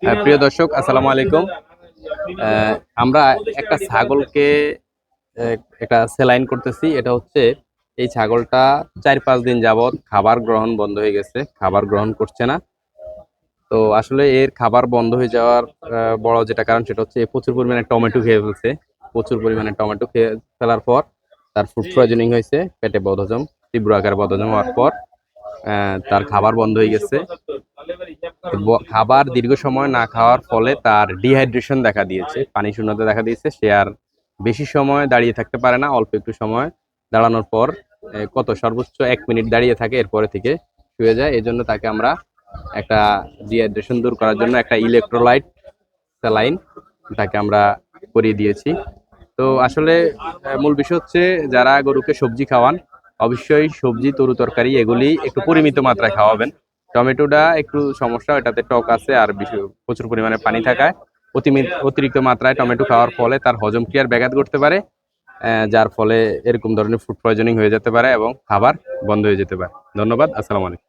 প্রিয় দর্শক, আসসালামু আলাইকুম। আমরা একটা ছাগলকে একটা স্যালাইন করতেছি। এটা হচ্ছে এই ছাগলটা ৪-৫ দিন যাবৎ খাবার গ্রহণ বন্ধ হয়ে গেছে, খাবার গ্রহণ করছে না। তো আসলে এর খাবার বন্ধ হয়ে যাওয়ার বড় যেটা কারণ সেটা হচ্ছে এ প্রচুর পরিমাণে টমেটো খেয়ে ফেলছে। প্রচুর পরিমাণে টমেটো খেয়ে ফেলার পর তার ফুড পয়জনিং হয়েছে, পেটে বদহজম, তীব্র আকারে বদহজম হওয়ার পর তার খাবার বন্ধ হয়ে গেছে। খাবার দীর্ঘ সময় না খাওয়ার ফলে তার ডিহাইড্রেশন দেখা দিয়েছে, পানি শূন্যতা দেখা দিয়েছে। সে আর বেশি সময় দাঁড়িয়ে থাকতে পারে না। অল্প একটু সময় দাঁড়ানোর পর সর্বোচ্চ 1 মিনিট দাঁড়িয়ে থাকে, এরপরে থেকে শুয়ে যায়। এই জন্য তাকে আমরা একটা ডিহাইড্রেশন দূর করার জন্য একটা ইলেকট্রোলাইট স্যালাইন তাকে আমরা করিয়ে দিয়েছি। তো আসলে মূল বিষয় হচ্ছে, যারা গরুকে সবজি খাওয়ান অবশ্যই সবজি, তরু তরকারি এগুলি একটু পরিমিত মাত্রায় খাওয়াবেন। টমেটোটা একটু সমস্যা, এটাতে টক আছে আর প্রচুর পরিমাণে পানি থাকায় অতিরিক্ত মাত্রায় টমেটো খাওয়ার ফলে তার হজম ক্রিয়ার ব্যাঘাত ঘটতে পারে, যার ফলে এরকম ধরনের ফুড পয়জনিং হয়ে যেতে পারে এবং খাবার বন্ধ হয়ে যেতে পারে। ধন্যবাদ। আসসালামু আলাইকুম।